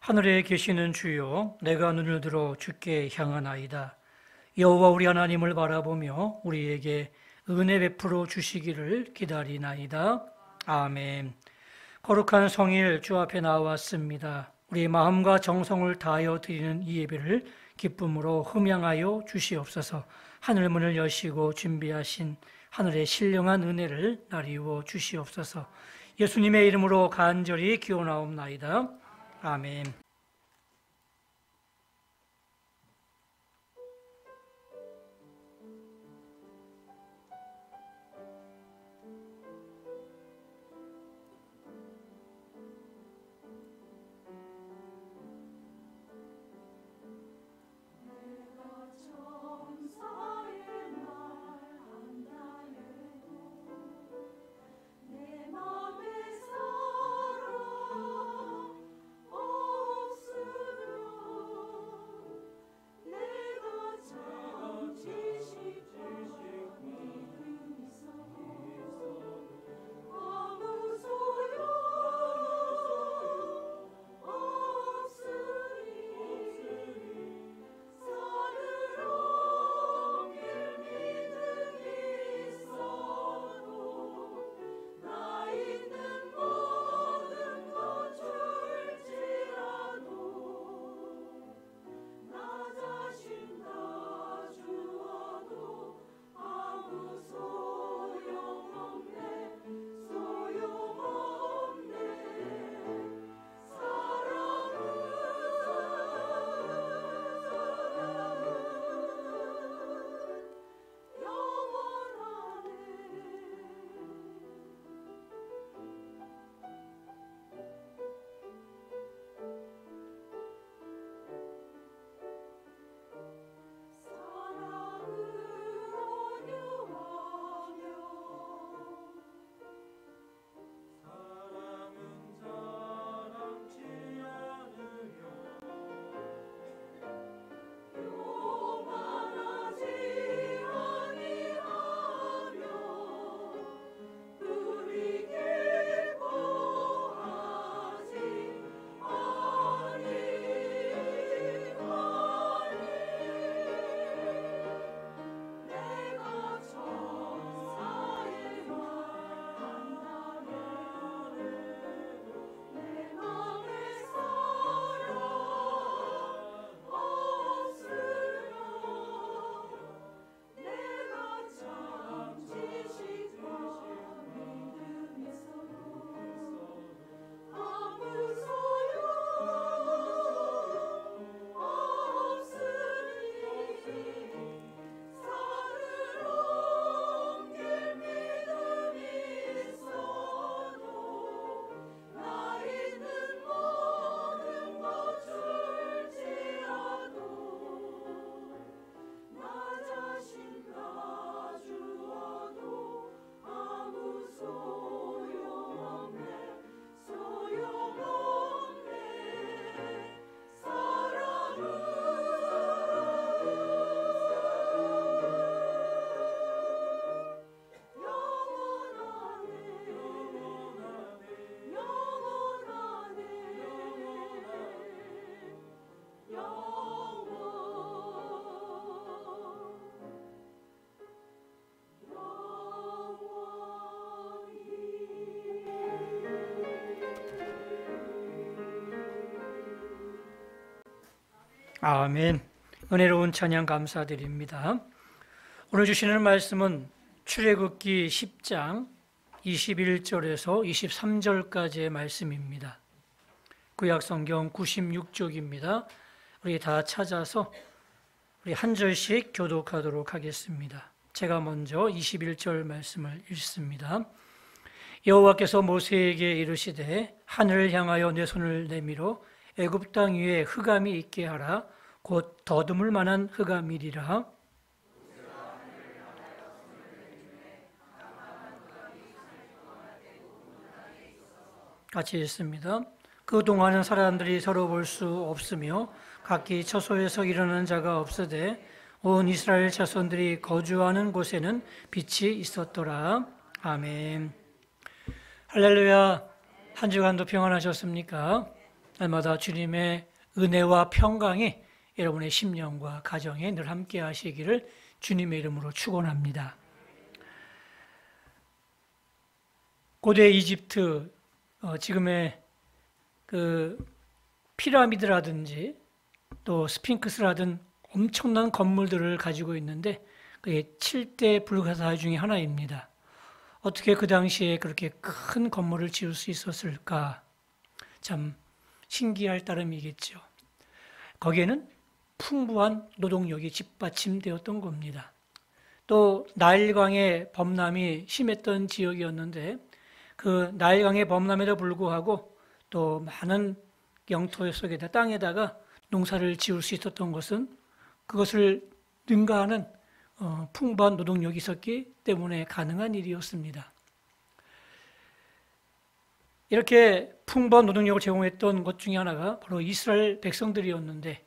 하늘에 계시는 주여, 내가 눈을 들어 주께 향하나이다. 여호와 우리 하나님을 바라보며 우리에게 은혜 베풀어 주시기를 기다리나이다. 아멘. 거룩한 성일 주 앞에 나왔습니다. 우리 마음과 정성을 다하여 드리는 이 예배를 기쁨으로 흠양하여 주시옵소서. 하늘 문을 여시고 준비하신 하늘의 신령한 은혜를 나리워 주시옵소서. 예수님의 이름으로 간절히 기원하옵나이다. 아멘. 아멘. 은혜로운 찬양 감사드립니다. 오늘 주시는 말씀은 출애굽기 10장 21절에서 23절까지의 말씀입니다. 구약성경 96쪽입니다. 우리 다 찾아서 우리 한 절씩 교독하도록 하겠습니다. 제가 먼저 21절 말씀을 읽습니다. 여호와께서 모세에게 이르시되 하늘을 향하여 내 손을 내밀어 애굽 땅 위에 흑암이 있게 하라. 곧 더듬을 만한 흑암이리라. 같이 읽습니다. 그동안은 사람들이 서로 볼 수 없으며 각기 처소에서 일어나는 자가 없으되 온 이스라엘 자손들이 거주하는 곳에는 빛이 있었더라. 아멘. 할렐루야. 한 주간도 평안하셨습니까? 날마다 주님의 은혜와 평강이 여러분의 심령과 가정에 늘 함께 하시기를 주님의 이름으로 축원합니다. 고대 이집트, 지금의 그 피라미드라든지 또 스핑크스라든 엄청난 건물들을 가지고 있는데 그게 7대 불가사 중에 하나입니다. 어떻게 그 당시에 그렇게 큰 건물을 지을 수 있었을까? 참 신기할 따름이겠죠. 거기에는 풍부한 노동력이 뒷받침되었던 겁니다. 또 나일강의 범람이 심했던 지역이었는데 그 나일강의 범람에도 불구하고 또 많은 영토 속에다 땅에다가 농사를 지을 수 있었던 것은 그것을 능가하는 풍부한 노동력이 있었기 때문에 가능한 일이었습니다. 이렇게 풍부한 노동력을 제공했던 것 중에 하나가 바로 이스라엘 백성들이었는데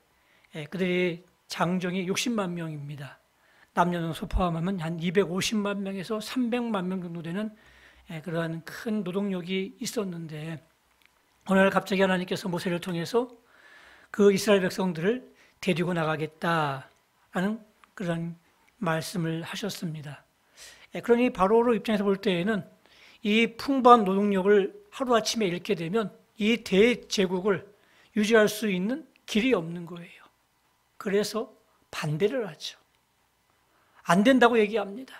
그들이 장정이 60만 명입니다. 남녀노소 포함하면 한 250만 명에서 300만 명 정도 되는 그러한 큰 노동력이 있었는데 어느 날 갑자기 하나님께서 모세를 통해서 그 이스라엘 백성들을 데리고 나가겠다라는 그런 말씀을 하셨습니다. 그러니 바로의 입장에서 볼 때에는 이 풍부한 노동력을 하루아침에 잃게 되면 이 대제국을 유지할 수 있는 길이 없는 거예요. 그래서 반대를 하죠. 안 된다고 얘기합니다.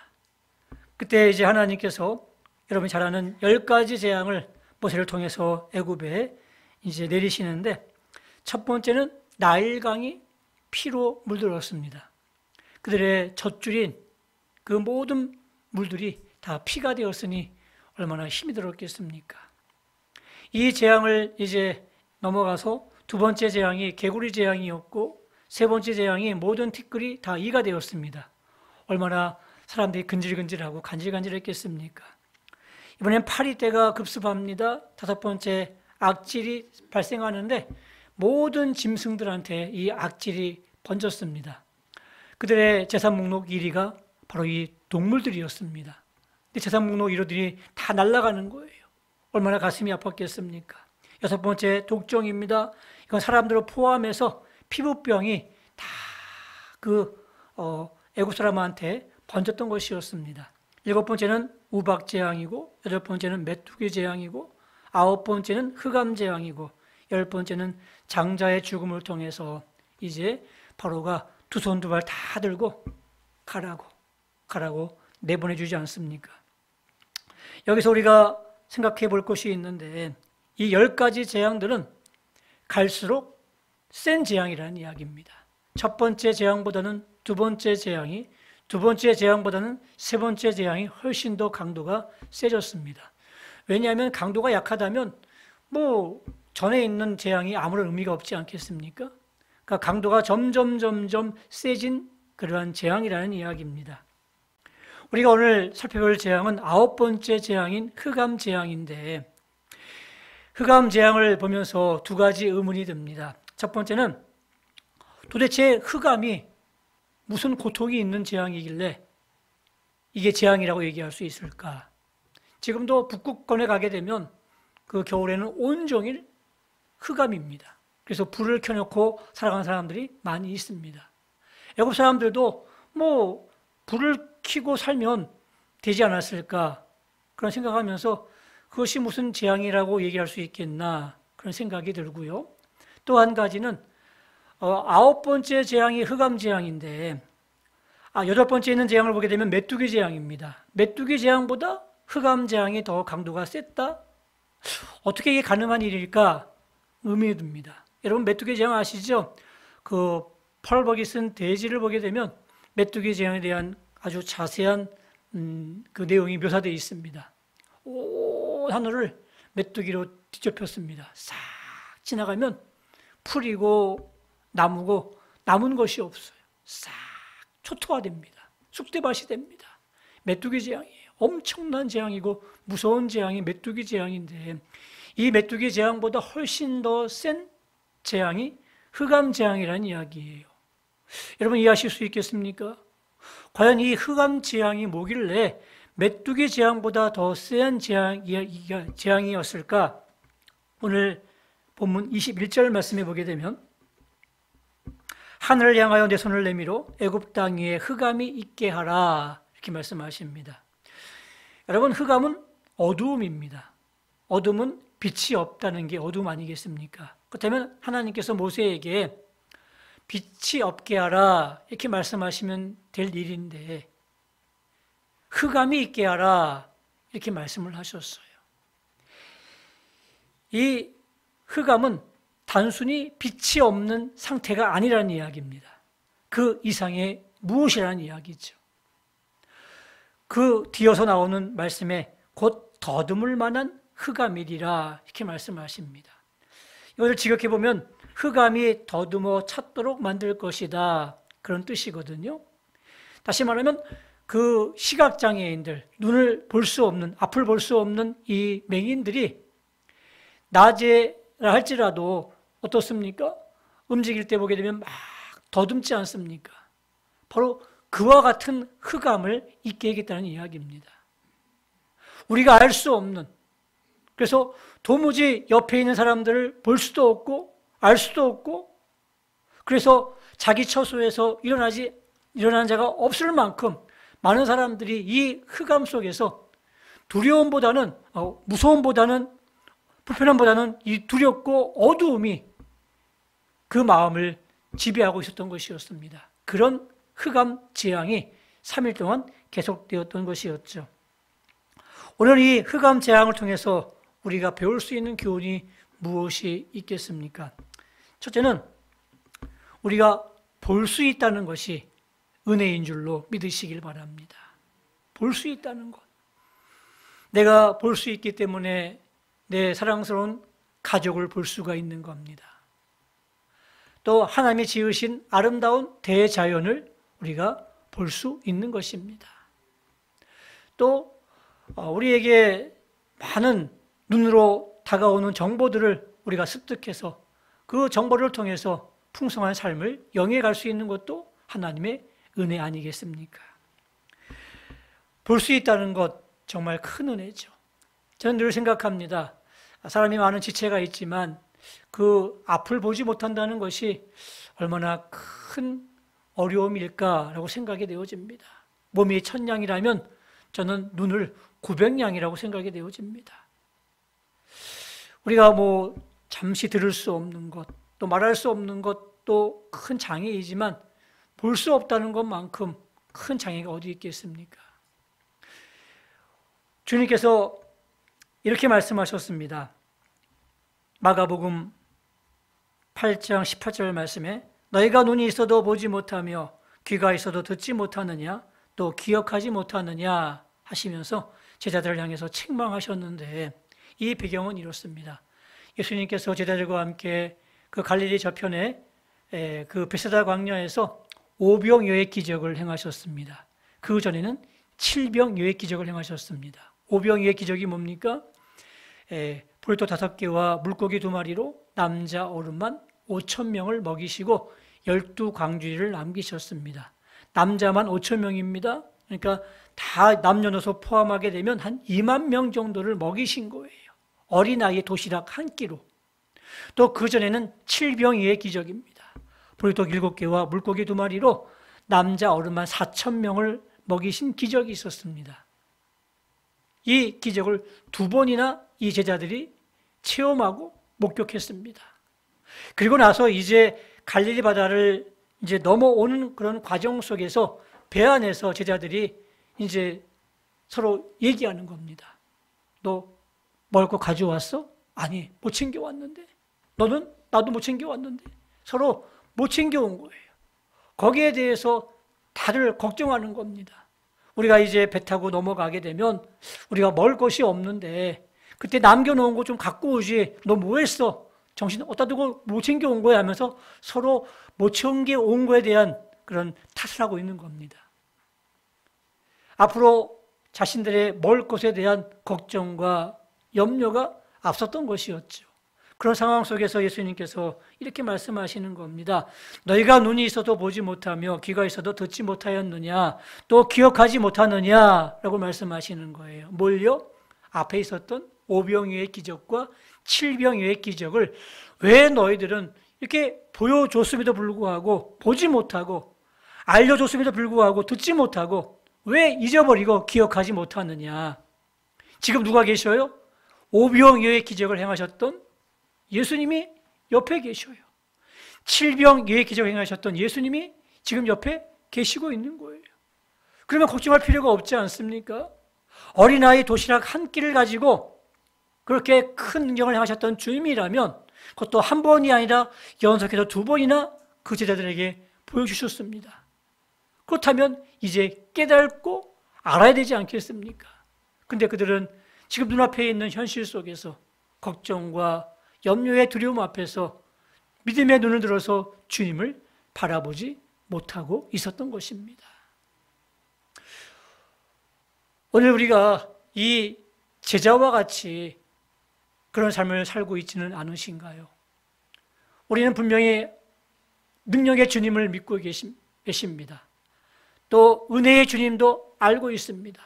그때 이제 하나님께서 여러분이 잘 아는 10가지 재앙을 모세를 통해서 애굽에 이제 내리시는데 첫 번째는 나일강이 피로 물들었습니다. 그들의 젖줄인 그 모든 물들이 다 피가 되었으니 얼마나 힘이 들었겠습니까? 이 재앙을 이제 넘어가서 두 번째 재앙이 개구리 재앙이었고 세 번째 재앙이 모든 티끌이 다 이가 되었습니다. 얼마나 사람들이 근질근질하고 간질간질했겠습니까? 이번엔 파리떼가 급습합니다. 다섯 번째 악질이 발생하는데 모든 짐승들한테 이 악질이 번졌습니다. 그들의 재산 목록 1위가 바로 이 동물들이었습니다. 근데 재산 목록 1위들이 다 날아가는 거예요. 얼마나 가슴이 아팠겠습니까? 여섯 번째 독종입니다. 이건 사람들을 포함해서 피부병이 다 애국 사람한테 번졌던 것이었습니다. 일곱 번째는 우박 재앙이고 여덟 번째는 메뚜기 재앙이고 아홉 번째는 흑암 재앙이고 열 번째는 장자의 죽음을 통해서 이제 바로가 두 손 두 발 다 들고 가라고 내보내주지 않습니까? 여기서 우리가 생각해 볼 것이 있는데 이 10가지 재앙들은 갈수록 센 재앙이라는 이야기입니다. 첫 번째 재앙보다는 두 번째 재앙이, 두 번째 재앙보다는 세 번째 재앙이 훨씬 더 강도가 세졌습니다. 왜냐하면 강도가 약하다면 뭐 전에 있는 재앙이 아무런 의미가 없지 않겠습니까? 그러니까 강도가 점점 세진 그러한 재앙이라는 이야기입니다. 우리가 오늘 살펴볼 재앙은 아홉 번째 재앙인 흑암 재앙인데 흑암 재앙을 보면서 두 가지 의문이 듭니다. 첫 번째는 도대체 흑암이 무슨 고통이 있는 재앙이길래 이게 재앙이라고 얘기할 수 있을까? 지금도 북극권에 가게 되면 그 겨울에는 온종일 흑암입니다. 그래서 불을 켜놓고 살아가는 사람들이 많이 있습니다. 애굽 사람들도 뭐 불을 켜고 살면 되지 않았을까 그런 생각하면서 그것이 무슨 재앙이라고 얘기할 수 있겠나 그런 생각이 들고요. 또 한 가지는 아홉 번째 재앙이 흑암 재앙인데 여덟 번째 있는 재앙을 보게 되면 메뚜기 재앙입니다. 메뚜기 재앙보다 흑암 재앙이 더 강도가 셌다? 어떻게 이게 가능한 일일까? 의문이 듭니다. 여러분 메뚜기 재앙 아시죠? 그 펄벅이 쓴 돼지를 보게 되면 메뚜기 재앙에 대한 아주 자세한 그 내용이 묘사되어 있습니다. 온 하늘을 메뚜기로 뒤덮였습니다. 싹 지나가면 풀이고 나무고 남은 것이 없어요. 싹 초토화됩니다. 쑥대밭이 됩니다. 메뚜기 재앙이에요. 엄청난 재앙이고 무서운 재앙이 메뚜기 재앙인데 이 메뚜기 재앙보다 훨씬 더 센 재앙이 흑암 재앙이라는 이야기예요. 여러분 이해하실 수 있겠습니까? 과연 이 흑암 재앙이 뭐길래 메뚜기 재앙보다 더 센 재앙이었을까? 오늘 본문 21절 말씀에 보게 되면 하늘을 향하여 내 손을 내밀어 애굽 땅 위에 흑암이 있게 하라 이렇게 말씀하십니다. 여러분, 흑암은 어두움입니다. 어둠은 빛이 없다는 게 어둠 아니겠습니까? 그렇다면 하나님께서 모세에게 빛이 없게 하라 이렇게 말씀하시면 될 일인데 흑암이 있게 하라 이렇게 말씀을 하셨어요. 이 흑암은 단순히 빛이 없는 상태가 아니라는 이야기입니다. 그 이상의 무엇이라는 이야기죠. 그 뒤어서 나오는 말씀에 곧 더듬을 만한 흑암이리라 이렇게 말씀하십니다. 이것을 직역해 보면 흑암이 더듬어 찾도록 만들 것이다 그런 뜻이거든요. 다시 말하면 그 시각장애인들, 눈을 볼 수 없는, 앞을 볼 수 없는 이 맹인들이 낮에라 할지라도 어떻습니까? 움직일 때 보게 되면 막 더듬지 않습니까? 바로 그와 같은 흑암을 있게 하겠다는 이야기입니다. 우리가 알 수 없는, 그래서 도무지 옆에 있는 사람들을 볼 수도 없고 알 수도 없고, 그래서 자기 처소에서 일어나는 자가 없을 만큼 많은 사람들이 이 흑암 속에서 두려움보다는, 무서움보다는, 불편함보다는 이 두렵고 어두움이 그 마음을 지배하고 있었던 것이었습니다. 그런 흑암 재앙이 3일 동안 계속되었던 것이었죠. 오늘 이 흑암 재앙을 통해서 우리가 배울 수 있는 교훈이 무엇이 있겠습니까? 첫째는 우리가 볼 수 있다는 것이 은혜인 줄로 믿으시길 바랍니다. 볼 수 있다는 것. 내가 볼 수 있기 때문에 내 사랑스러운 가족을 볼 수가 있는 겁니다. 또 하나님이 지으신 아름다운 대자연을 우리가 볼 수 있는 것입니다. 또 우리에게 많은 눈으로 다가오는 정보들을 우리가 습득해서 그 정보를 통해서 풍성한 삶을 영위해 수 있는 것도 하나님의 은혜 아니겠습니까? 볼 수 있다는 것 정말 큰 은혜죠. 저는 늘 생각합니다. 사람이 많은 지체가 있지만 그 앞을 보지 못한다는 것이 얼마나 큰 어려움일까라고 생각이 되어집니다. 몸이 1000양이라면 저는 눈을 900양이라고 생각이 되어집니다. 우리가 잠시 들을 수 없는 것, 또 말할 수 없는 것도 큰 장애이지만 볼 수 없다는 것만큼 큰 장애가 어디 있겠습니까? 주님께서 이렇게 말씀하셨습니다. 마가복음 8장 18절 말씀에 너희가 눈이 있어도 보지 못하며 귀가 있어도 듣지 못하느냐 또 기억하지 못하느냐 하시면서 제자들을 향해서 책망하셨는데 이 배경은 이렇습니다. 예수님께서 제자들과 함께 그 갈릴리 저편에 그 베세다 광야에서 오병이어의 기적을 행하셨습니다. 그 전에는 칠병이어의 기적을 행하셨습니다. 오병이어의 기적이 뭡니까? 볼도 5개와 물고기 2마리로 남자 어른만 5,000명을 먹이시고 12광주리를 남기셨습니다. 남자만 5,000명입니다. 그러니까 다 남녀노소 포함하게 되면 한 2만 명 정도를 먹이신 거예요. 어린아이의 도시락 한 끼로. 또 그전에는 칠병이어의 기적입니다. 볼도 7개와 물고기 2마리로 남자 어른만 4,000명을 먹이신 기적이 있었습니다. 이 기적을 2번이나 이 제자들이 체험하고 목격했습니다. 그리고 나서 이제 갈릴리 바다를 이제 넘어오는 그런 과정 속에서 배 안에서 제자들이 이제 서로 얘기하는 겁니다. 너 먹을 거 가져왔어? 아니, 못 챙겨왔는데. 너는? 나도 못 챙겨왔는데. 서로 못 챙겨온 거예요. 거기에 대해서 다들 걱정하는 겁니다. 우리가 이제 배 타고 넘어가게 되면 우리가 먹을 것이 없는데 그때 남겨놓은 거 좀 갖고 오지. 너 뭐 했어? 정신 어디다 두고 못 챙겨온 거야 하면서 서로 못 챙겨온 거에 대한 그런 탓을 하고 있는 겁니다. 앞으로 자신들의 먹을 것에 대한 걱정과 염려가 앞섰던 것이었죠. 그런 상황 속에서 예수님께서 이렇게 말씀하시는 겁니다. 너희가 눈이 있어도 보지 못하며 귀가 있어도 듣지 못하였느냐 또 기억하지 못하느냐 라고 말씀하시는 거예요. 뭘요? 앞에 있었던 5병이의 기적과 7병이의 기적을 왜 너희들은 이렇게 보여줬음에도 불구하고 보지 못하고 알려줬음에도 불구하고 듣지 못하고 왜 잊어버리고 기억하지 못하느냐. 지금 누가 계셔요? 5병이의 기적을 행하셨던 예수님이 옆에 계셔요. 7병이의 기적을 행하셨던 예수님이 지금 옆에 계시고 있는 거예요. 그러면 걱정할 필요가 없지 않습니까? 어린아이 도시락 한 끼를 가지고 그렇게 큰 능력을 행하셨던 주님이라면 그것도 한 번이 아니라 연속해서 2번이나 그 제자들에게 보여주셨습니다. 그렇다면 이제 깨닫고 알아야 되지 않겠습니까? 근데 그들은 지금 눈앞에 있는 현실 속에서 걱정과 염려의 두려움 앞에서 믿음의 눈을 들어서 주님을 바라보지 못하고 있었던 것입니다. 오늘 우리가 이 제자와 같이 그런 삶을 살고 있지는 않으신가요? 우리는 분명히 능력의 주님을 믿고 계십니다. 또 은혜의 주님도 알고 있습니다.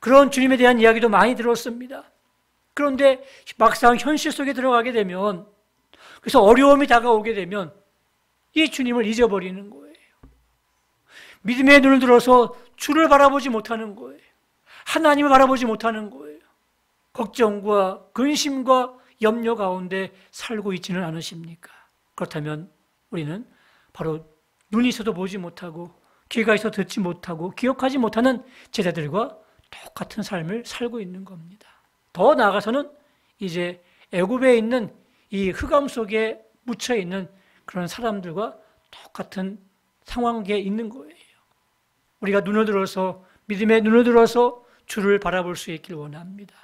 그런 주님에 대한 이야기도 많이 들었습니다. 그런데 막상 현실 속에 들어가게 되면, 그래서 어려움이 다가오게 되면 이 주님을 잊어버리는 거예요. 믿음의 눈을 들어서 주를 바라보지 못하는 거예요. 하나님을 바라보지 못하는 거예요. 걱정과 근심과 염려 가운데 살고 있지는 않으십니까? 그렇다면 우리는 바로 눈이 있어도 보지 못하고 귀가 있어도 듣지 못하고 기억하지 못하는 제자들과 똑같은 삶을 살고 있는 겁니다. 더 나아가서는 이제 애굽에 있는 이 흑암 속에 묻혀 있는 그런 사람들과 똑같은 상황에 있는 거예요. 우리가 눈을 들어서 믿음의 눈을 들어서 주를 바라볼 수 있길 원합니다.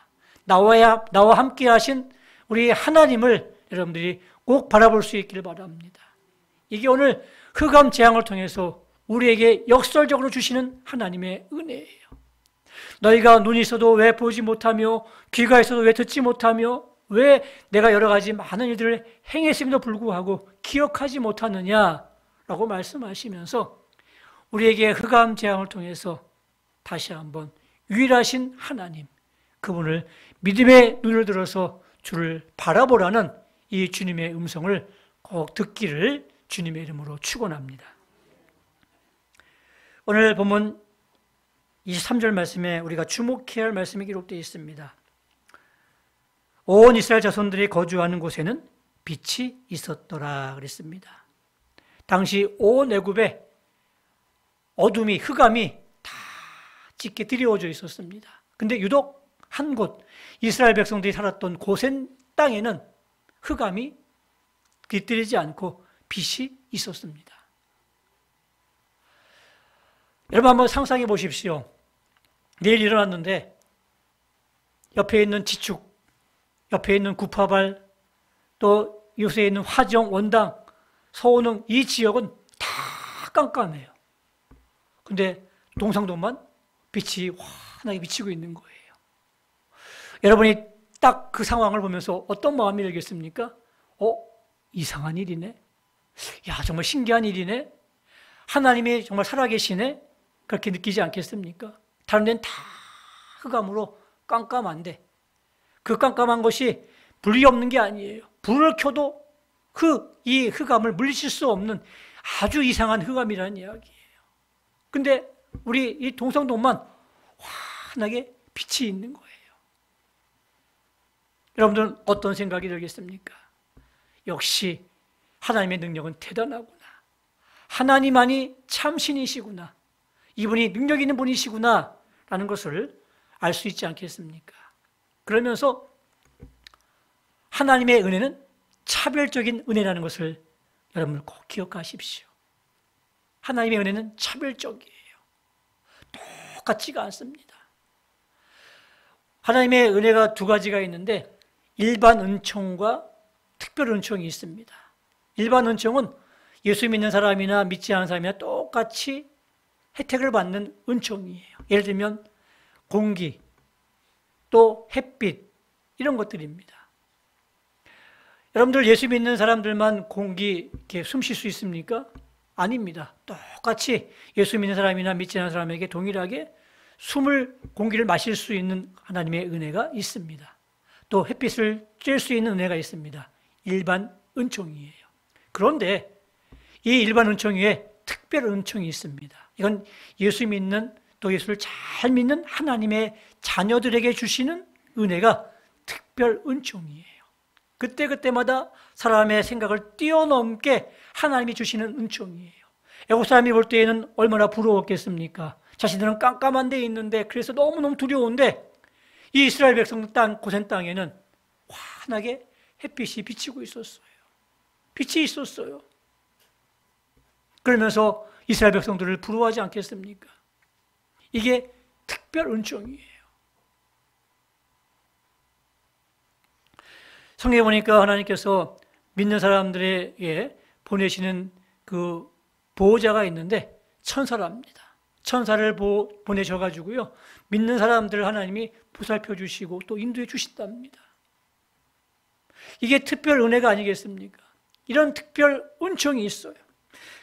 나와 함께 하신 우리 하나님을 여러분들이 꼭 바라볼 수 있기를 바랍니다. 이게 오늘 흑암 재앙을 통해서 우리에게 역설적으로 주시는 하나님의 은혜예요. 너희가 눈이 있어도 왜 보지 못하며 귀가 있어도 왜 듣지 못하며 왜 내가 여러 가지 많은 일들을 행했음에도 불구하고 기억하지 못하느냐라고 말씀하시면서 우리에게 흑암 재앙을 통해서 다시 한번 유일하신 하나님, 그분을 믿음의 눈을 들어서 주를 바라보라는 이 주님의 음성을 꼭 듣기를 주님의 이름으로 축원합니다. 오늘 본문 23절 말씀에 우리가 주목해야 할 말씀이 기록되어 있습니다. 온 이스라엘 자손들이 거주하는 곳에는 빛이 있었더라 그랬습니다. 당시 온 애굽에 어둠이, 흑암이 다 짙게 드리워져 있었습니다. 근데 유독 한 곳, 이스라엘 백성들이 살았던 고센 땅에는 흑암이 깃들이지 않고 빛이 있었습니다. 여러분 한번 상상해 보십시오. 내일 일어났는데 옆에 있는 지축, 옆에 있는 구파발, 또 이곳에 있는 화정, 원당, 서운흥 이 지역은 다 깜깜해요. 근데 동상도만 빛이 환하게 비치고 있는 거예요. 여러분이 딱 그 상황을 보면서 어떤 마음이 들겠습니까? 이상한 일이네. 야, 정말 신기한 일이네. 하나님이 정말 살아계시네. 그렇게 느끼지 않겠습니까? 다른 데는 다 흑암으로 깜깜한데 그 깜깜한 것이 불이 없는 게 아니에요. 불을 켜도 이 흑암을 물리칠 수 없는 아주 이상한 흑암이라는 이야기예요. 근데 우리 이 동성도만 환하게 빛이 있는 거예요. 여러분들은 어떤 생각이 들겠습니까? 역시 하나님의 능력은 대단하구나. 하나님만이 참신이시구나. 이분이 능력 있는 분이시구나 라는 것을 알 수 있지 않겠습니까? 그러면서 하나님의 은혜는 차별적인 은혜라는 것을 여러분 꼭 기억하십시오. 하나님의 은혜는 차별적이에요. 똑같지가 않습니다. 하나님의 은혜가 두 가지가 있는데 일반 은총과 특별 은총이 있습니다. 일반 은총은 예수 믿는 사람이나 믿지 않는 사람이나 똑같이 혜택을 받는 은총이에요. 예를 들면 공기, 또 햇빛 이런 것들입니다. 여러분들 예수 믿는 사람들만 공기 이렇게 숨 쉴 수 있습니까? 아닙니다. 똑같이 예수 믿는 사람이나 믿지 않는 사람에게 동일하게 공기를 마실 수 있는 하나님의 은혜가 있습니다. 또 햇빛을 쬐을 수 있는 은혜가 있습니다. 일반 은총이에요. 그런데 이 일반 은총 위에 특별 은총이 있습니다. 이건 예수 믿는, 또 예수를 잘 믿는 하나님의 자녀들에게 주시는 은혜가 특별 은총이에요. 그때그때마다 사람의 생각을 뛰어넘게 하나님이 주시는 은총이에요. 애국 사람이 볼 때에는 얼마나 부러웠겠습니까? 자신들은 깜깜한 데 있는데, 그래서 너무너무 두려운데, 이 이스라엘 백성 땅, 고센 땅에는 환하게 햇빛이 비치고 있었어요. 빛이 있었어요. 그러면서 이스라엘 백성들을 부러워하지 않겠습니까? 이게 특별 은총이에요. 성경에 보니까 하나님께서 믿는 사람들에게 보내시는 그 보호자가 있는데 천사랍니다. 천사를 보내셔가지고요, 믿는 사람들을 하나님이 보살펴 주시고 또 인도해 주신답니다. 이게 특별 은혜가 아니겠습니까? 이런 특별 은총이 있어요.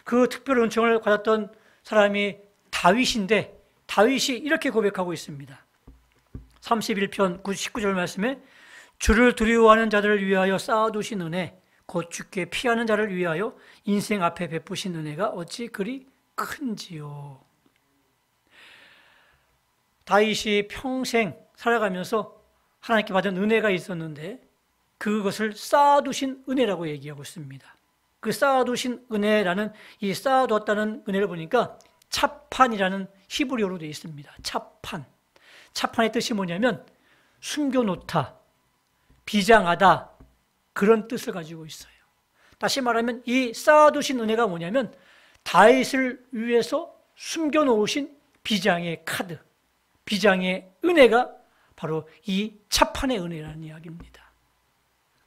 그 특별 은총을 받았던 사람이 다윗인데, 다윗이 이렇게 고백하고 있습니다. 31편 19절 말씀에 주를 두려워하는 자들을 위하여 쌓아두신 은혜, 곧 주께 피하는 자를 위하여 인생 앞에 베푸신 은혜가 어찌 그리 큰지요. 다윗이 평생 살아가면서 하나님께 받은 은혜가 있었는데 그것을 쌓아두신 은혜라고 얘기하고 있습니다. 그 쌓아두신 은혜라는, 이 쌓아두었다는 은혜를 보니까 차판이라는 히브리어로 되어 있습니다. 차판. 차판의 뜻이 뭐냐면 숨겨놓다, 비장하다, 그런 뜻을 가지고 있어요. 다시 말하면 이 쌓아두신 은혜가 뭐냐면 다윗을 위해서 숨겨놓으신 비장의 카드, 비장의 은혜가 바로 이 차판의 은혜라는 이야기입니다.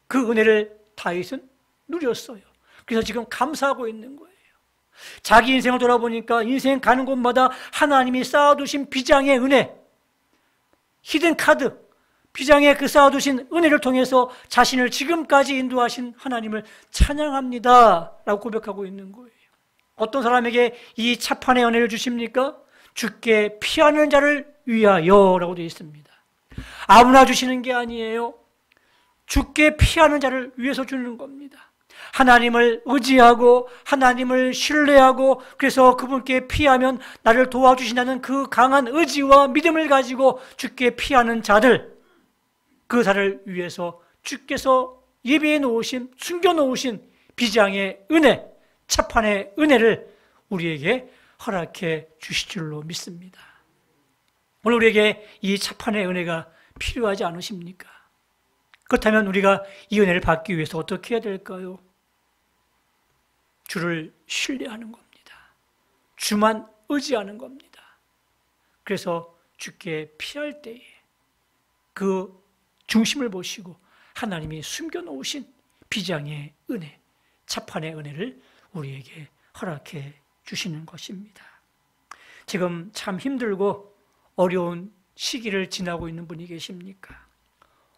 그 은혜를 다윗은 누렸어요. 그래서 지금 감사하고 있는 거예요. 자기 인생을 돌아보니까 인생 가는 곳마다 하나님이 쌓아두신 비장의 은혜, 히든 카드, 비장의 그 쌓아두신 은혜를 통해서 자신을 지금까지 인도하신 하나님을 찬양합니다 라고 고백하고 있는 거예요. 어떤 사람에게 이 차판의 은혜를 주십니까? 주께 피하는 자를 위하여 라고 되어 있습니다. 아무나 주시는 게 아니에요. 주께 피하는 자를 위해서 주는 겁니다. 하나님을 의지하고 하나님을 신뢰하고, 그래서 그분께 피하면 나를 도와주신다는 그 강한 의지와 믿음을 가지고 주께 피하는 자들, 그 자를 위해서 주께서 예비해 놓으신, 숨겨 놓으신 비장의 은혜, 차판의 은혜를 우리에게 허락해 주실 줄로 믿습니다. 오늘 우리에게 이 차판의 은혜가 필요하지 않으십니까? 그렇다면 우리가 이 은혜를 받기 위해서 어떻게 해야 될까요? 주를 신뢰하는 겁니다. 주만 의지하는 겁니다. 그래서 주께 피할 때에 그 중심을 보시고 하나님이 숨겨놓으신 비장의 은혜, 차판의 은혜를 우리에게 허락해 주시는 것입니다. 지금 참 힘들고 어려운 시기를 지나고 있는 분이 계십니까?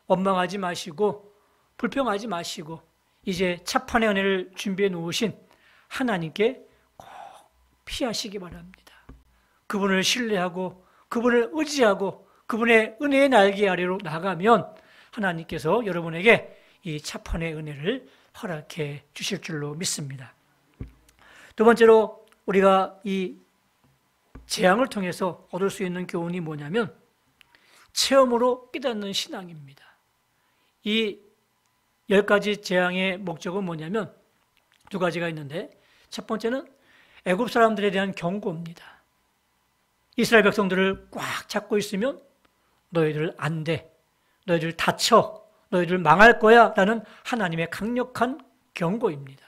원망하지 마시고 불평하지 마시고 이제 차판의 은혜를 준비해 놓으신 하나님께 꼭 피하시기 바랍니다. 그분을 신뢰하고 그분을 의지하고 그분의 은혜의 날개 아래로 나가면 하나님께서 여러분에게 이 차판의 은혜를 허락해 주실 줄로 믿습니다. 두 번째로 우리가 이 재앙을 통해서 얻을 수 있는 교훈이 뭐냐면 체험으로 깨닫는 신앙입니다. 이 10가지 재앙의 목적은 뭐냐면 두 가지가 있는데, 첫 번째는 애굽 사람들에 대한 경고입니다. 이스라엘 백성들을 꽉 잡고 있으면 너희들 안 돼, 너희들 다쳐, 너희들 망할 거야 라는 하나님의 강력한 경고입니다.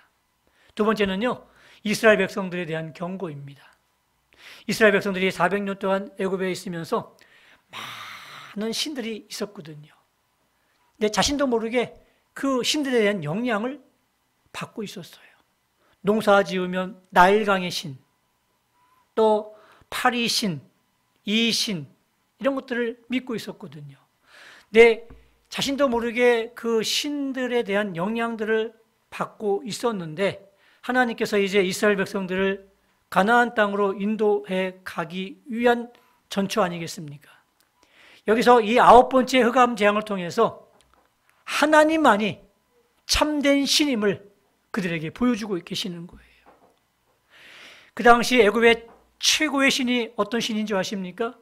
두 번째는요, 이스라엘 백성들에 대한 경고입니다. 이스라엘 백성들이 400년 동안 애굽에 있으면서 많은 신들이 있었거든요. 근데 자신도 모르게 그 신들에 대한 영향을 받고 있었어요. 농사 지으면 나일강의 신, 또 파리신, 이신, 이런 것들을 믿고 있었거든요. 근데 자신도 모르게 그 신들에 대한 영향들을 받고 있었는데 하나님께서 이제 이스라엘 백성들을 가나안 땅으로 인도해 가기 위한 전초 아니겠습니까? 여기서 이 9번째 흑암 재앙을 통해서 하나님만이 참된 신임을 그들에게 보여주고 계시는 거예요. 그 당시 애굽의 최고의 신이 어떤 신인 줄 아십니까?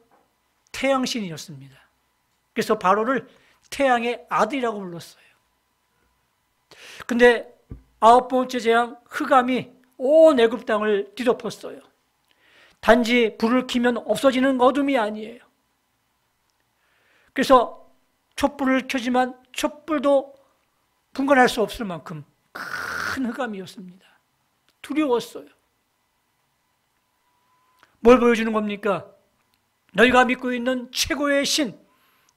태양신이었습니다. 그래서 바로를 태양의 아들이라고 불렀어요. 근데 9번째 재앙 흑암이 온 애굽 땅을 뒤덮었어요. 단지 불을 켜면 없어지는 어둠이 아니에요. 그래서 촛불을 켜지만 촛불도 분간할 수 없을 만큼 큰 흑암이었습니다. 두려웠어요. 뭘 보여주는 겁니까? 너희가 믿고 있는 최고의 신,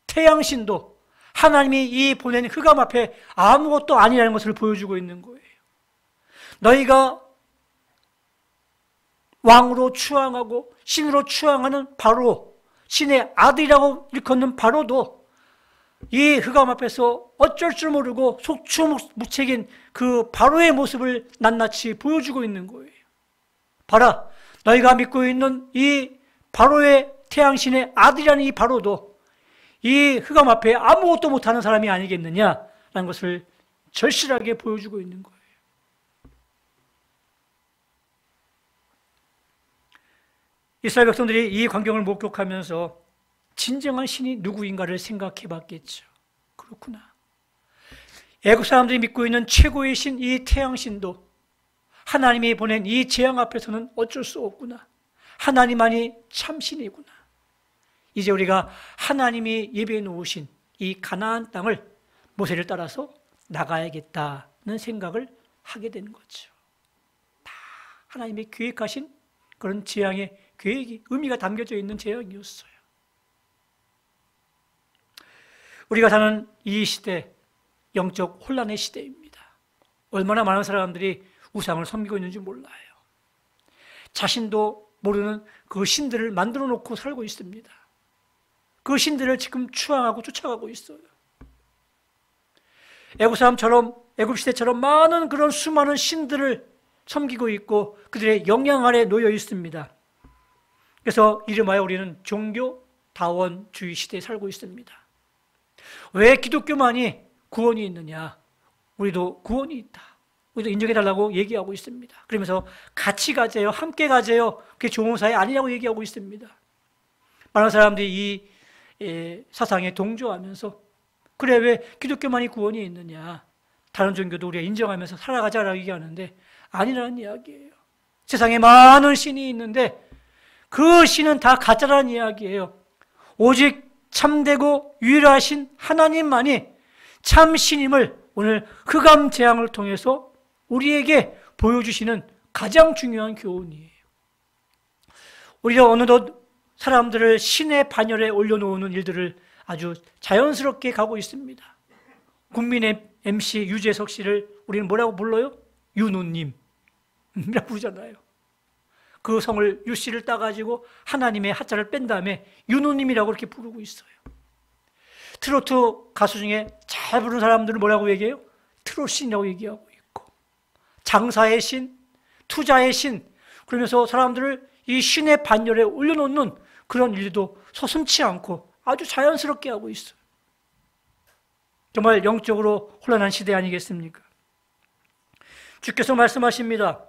태양신도 하나님이 이 보낸 흑암 앞에 아무것도 아니라는 것을 보여주고 있는 거예요. 너희가 왕으로 추앙하고 신으로 추앙하는 바로, 신의 아들이라고 일컫는 바로도 이 흑암 앞에서 어쩔 줄 모르고 속수무책인 그 바로의 모습을 낱낱이 보여주고 있는 거예요. 봐라, 너희가 믿고 있는 이 바로의 태양신의 아들이라는 이 바로도 이 흑암 앞에 아무것도 못하는 사람이 아니겠느냐라는 것을 절실하게 보여주고 있는 거예요. 이스라엘 백성들이 이 광경을 목격하면서 진정한 신이 누구인가를 생각해 봤겠죠. 그렇구나. 애굽 사람들이 믿고 있는 최고의 신, 이 태양신도 하나님이 보낸 이 재앙 앞에서는 어쩔 수 없구나. 하나님만이 참신이구나. 이제 우리가 하나님이 예비해 놓으신 이 가나안 땅을 모세를 따라서 나가야겠다는 생각을 하게 되는 거죠. 다 하나님이 계획하신 그런 재앙의 계획이, 의미가 담겨져 있는 재앙이었어요. 우리가 사는 이 시대, 영적 혼란의 시대입니다. 얼마나 많은 사람들이 우상을 섬기고 있는지 몰라요. 자신도 모르는 그 신들을 만들어 놓고 살고 있습니다. 그 신들을 지금 추앙하고 쫓아가고 있어요. 애굽 사람처럼, 애굽 시대처럼 많은 그런 수많은 신들을 섬기고 있고 그들의 영향 아래 놓여 있습니다. 그래서 이름하여 우리는 종교다원주의 시대에 살고 있습니다. 왜 기독교만이 구원이 있느냐? 우리도 구원이 있다. 우리도 인정해달라고 얘기하고 있습니다. 그러면서 같이 가재요, 함께 가재요, 그게 좋은 사회 아니냐고 얘기하고 있습니다. 많은 사람들이 이 사상에 동조하면서 그래, 왜 기독교만이 구원이 있느냐? 다른 종교도 우리가 인정하면서 살아가자라고 얘기하는데 아니라는 이야기예요. 세상에 많은 신이 있는데 그 신은 다 가짜라는 이야기예요. 오직 참되고 유일하신 하나님만이 참 신임을 오늘 흑암 재앙을 통해서 우리에게 보여주시는 가장 중요한 교훈이에요. 우리가 어느덧 사람들을 신의 반열에 올려놓는 일들을 아주 자연스럽게 가고 있습니다. 국민의 MC 유재석 씨를 우리는 뭐라고 불러요? 윤우님 이라고 부르잖아요. 그 성을 유 씨를 따가지고 하나님의 하자를 뺀 다음에 윤우님이라고 그렇게 부르고 있어요. 트로트 가수 중에 잘 부르는 사람들은 뭐라고 얘기해요? 트롯신이라고 얘기하고 있고, 장사의 신, 투자의 신, 그러면서 사람들을 이 신의 반열에 올려놓는 그런 일도 서슴지 않고 아주 자연스럽게 하고 있어요. 정말 영적으로 혼란한 시대 아니겠습니까? 주께서 말씀하십니다.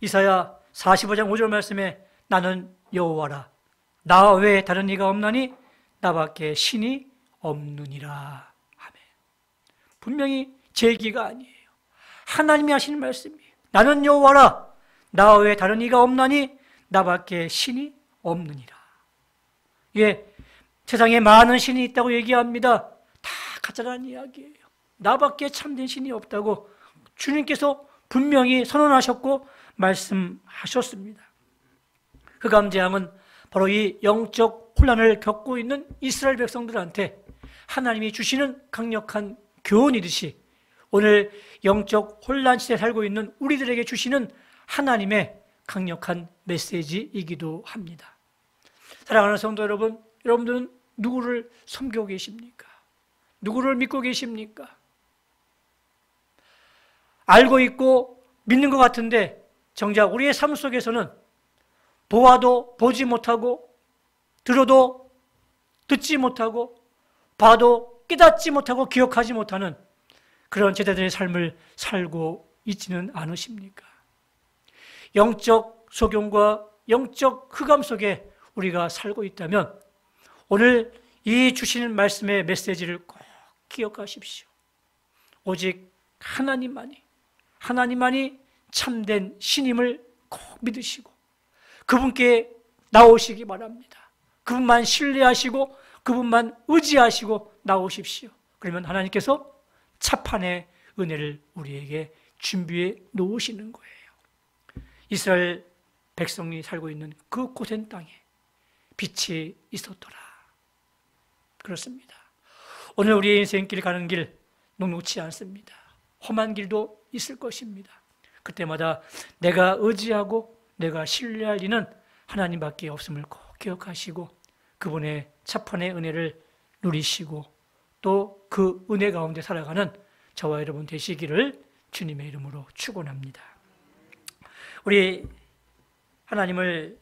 이사야 45장 5절 말씀에 나는 여호와라, 나 외에 다른 이가 없나니 나밖에 신이 없느니라. 아멘. 분명히 제 얘기가 아니에요. 하나님이 하시는 말씀이에요. 나는 여호와라, 나 외에 다른 이가 없나니 나밖에 신이 없느니라. 예, 세상에 많은 신이 있다고 얘기합니다. 다 가짜라는 이야기예요. 나밖에 참된 신이 없다고 주님께서 분명히 선언하셨고 말씀하셨습니다. 흑암 재앙은 바로 이 영적 혼란을 겪고 있는 이스라엘 백성들한테 하나님이 주시는 강력한 교훈이듯이 오늘 영적 혼란 시대에 살고 있는 우리들에게 주시는 하나님의 강력한 메시지이기도 합니다. 사랑하는 성도 여러분, 여러분들은 누구를 섬기고 계십니까? 누구를 믿고 계십니까? 알고 있고 믿는 것 같은데 정작 우리의 삶 속에서는 보아도 보지 못하고 들어도 듣지 못하고 봐도 깨닫지 못하고 기억하지 못하는 그런 제자들의 삶을 살고 있지는 않으십니까? 영적 소경과 영적 흑암 속에 우리가 살고 있다면 오늘 이 주시는 말씀의 메시지를 꼭 기억하십시오. 오직 하나님만이 참된 신임을 꼭 믿으시고 그분께 나오시기 바랍니다. 그분만 신뢰하시고 그분만 의지하시고 나오십시오. 그러면 하나님께서 차판의 은혜를 우리에게 준비해 놓으시는 거예요. 이스라엘 백성이 살고 있는 그 고센 땅에 빛이 있었더라. 그렇습니다. 오늘 우리의 인생길 가는 길 녹록지 않습니다. 험한 길도 있을 것입니다. 그때마다 내가 의지하고 내가 신뢰할 이는 하나님밖에 없음을 꼭 기억하시고 그분의 차판의 은혜를 누리시고 또 그 은혜 가운데 살아가는 저와 여러분 되시기를 주님의 이름으로 축원합니다. 우리 하나님을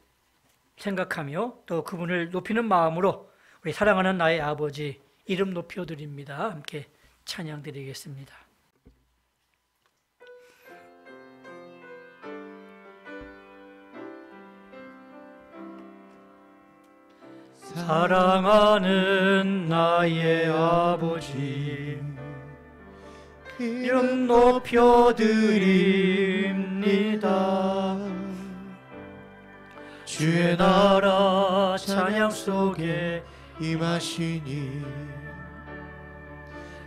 생각하며 또 그분을 높이는 마음으로 우리 사랑하는 나의 아버지 이름 높여드립니다. 함께 찬양 드리겠습니다. 사랑하는 나의 아버지 이름 높여드립니다. 주의 나라 찬양 속에 임하시니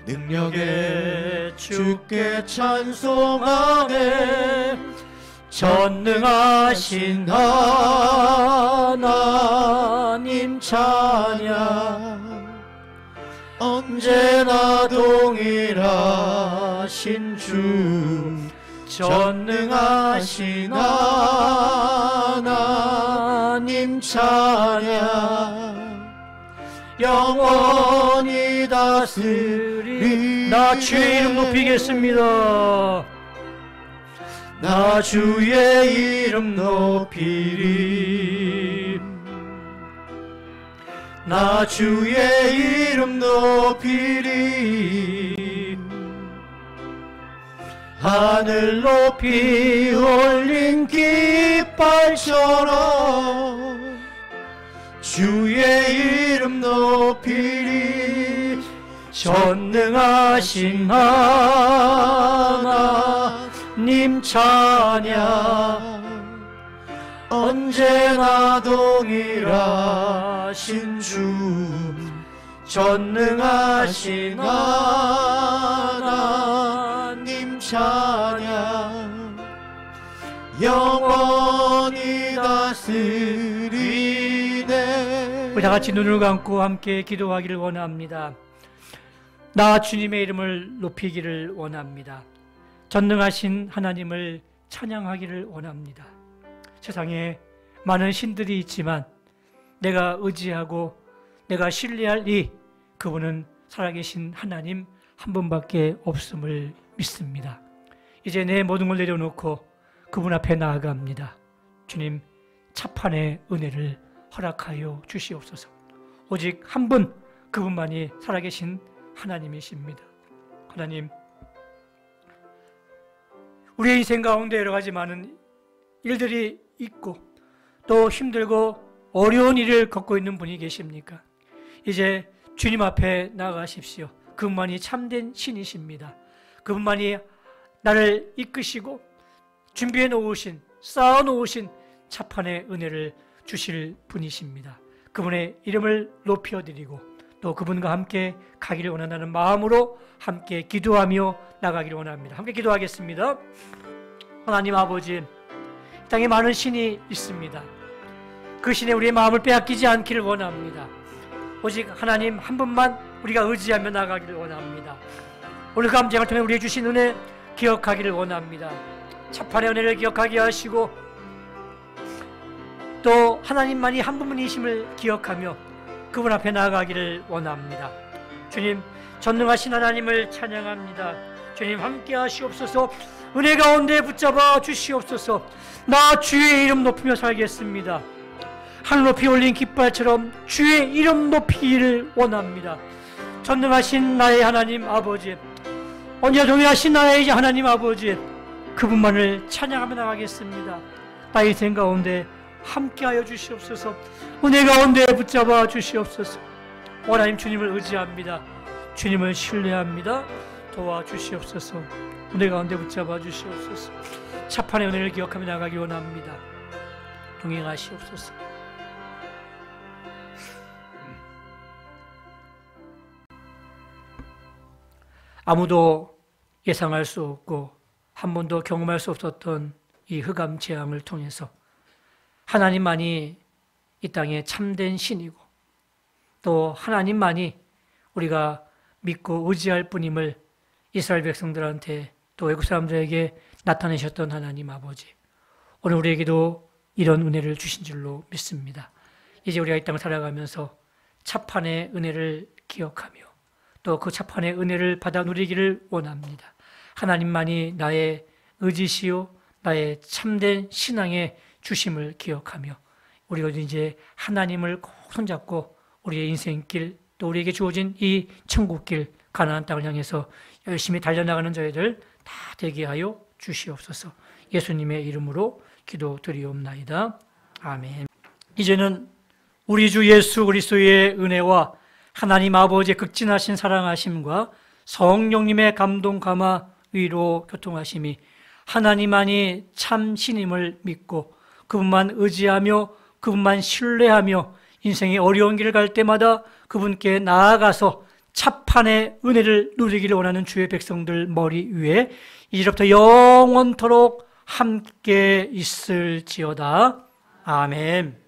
능력에 주께 찬송하네. 전능하신 하나님 찬양 언제나 동일하신 주 전능하신 하나님 찬양 영원히 다스리. 나 주의 이름 높이겠습니다. 나 주의 이름 높이리. 나 주의 이름 높이리. 하늘 높이 올린 깃발처럼 주의 이름 높이리. 전능하신 하나님 찬양 언제나 동일하신 주 전능하신 하나님 찬양 영원히 다스리네. 우리 다 같이 눈을 감고 함께 기도하기를 원합니다. 나 주님의 이름을 높이기를 원합니다. 전능하신 하나님을 찬양하기를 원합니다. 세상에 많은 신들이 있지만 내가 의지하고 내가 신뢰할 그분은 살아계신 하나님 한 분밖에 없음을 믿습니다. 이제 내 모든 걸 내려놓고 그분 앞에 나아갑니다. 주님, 차판의 은혜를 허락하여 주시옵소서. 오직 한 분, 그분만이 살아계신 하나님이십니다. 하나님, 우리의 인생 가운데 여러 가지 많은 일들이 있고 또 힘들고 어려운 일을 겪고 있는 분이 계십니까? 이제 주님 앞에 나아가십시오. 그분만이 참된 신이십니다. 그분만이 나를 이끄시고 준비해 놓으신, 쌓아 놓으신 차판의 은혜를 주실 분이십니다. 그분의 이름을 높여드리고 또 그분과 함께 가기를 원한다는 마음으로 함께 기도하며 나가기를 원합니다. 함께 기도하겠습니다. 하나님 아버지, 이 땅에 많은 신이 있습니다. 그 신에 우리의 마음을 빼앗기지 않기를 원합니다. 오직 하나님 한 분만 우리가 의지하며 나가기를 원합니다. 오늘 감정을 통해 우리의 주신 은혜 기억하기를 원합니다. 차판의 은혜를 기억하게 하시고 또 하나님만이 한 분이심을 기억하며 그분 앞에 나아가기를 원합니다. 주님, 전능하신 하나님을 찬양합니다. 주님, 함께 하시옵소서. 은혜 가운데 붙잡아 주시옵소서. 나 주의 이름 높이며 살겠습니다. 하늘 높이 올린 깃발처럼 주의 이름 높이기를 원합니다. 전능하신 나의 하나님 아버지, 언제나 동일하신 나의 하나님 아버지, 그분만을 찬양하며 나가겠습니다. 나의 인생 가운데 함께하여 주시옵소서. 은혜 가운데 붙잡아 주시옵소서. 하나님, 주님을 의지합니다. 주님을 신뢰합니다. 도와주시옵소서. 은혜 가운데 붙잡아 주시옵소서. 차판의 은혜를 기억하며 나가기 원합니다. 동행하시옵소서. 아무도 예상할 수 없고 한 번도 경험할 수 없었던 이 흑암 재앙을 통해서 하나님만이 이 땅에 참된 신이고 또 하나님만이 우리가 믿고 의지할 뿐임을 이스라엘 백성들한테 또 외국 사람들에게 나타내셨던 하나님 아버지, 오늘 우리에게도 이런 은혜를 주신 줄로 믿습니다. 이제 우리가 이 땅을 살아가면서 차판의 은혜를 기억하며 또 그 차판의 은혜를 받아 누리기를 원합니다. 하나님만이 나의 의지시요 나의 참된 신앙의 주심을 기억하며 우리가 이제 하나님을 꼭 손잡고 우리의 인생길 또 우리에게 주어진 이 천국길 가나안 땅을 향해서 열심히 달려나가는 저희들 다 되게 하여 주시옵소서. 예수님의 이름으로 기도드리옵나이다. 아멘. 이제는 우리 주 예수 그리스도의 은혜와 하나님 아버지의 극진하신 사랑하심과 성령님의 감동 감화 위로 교통하심이 하나님만이 참 신임을 믿고 그분만 의지하며 그분만 신뢰하며 인생의 어려운 길을 갈 때마다 그분께 나아가서 차판의 은혜를 누리기를 원하는 주의 백성들 머리 위에 이제부터 영원토록 함께 있을지어다. 아멘.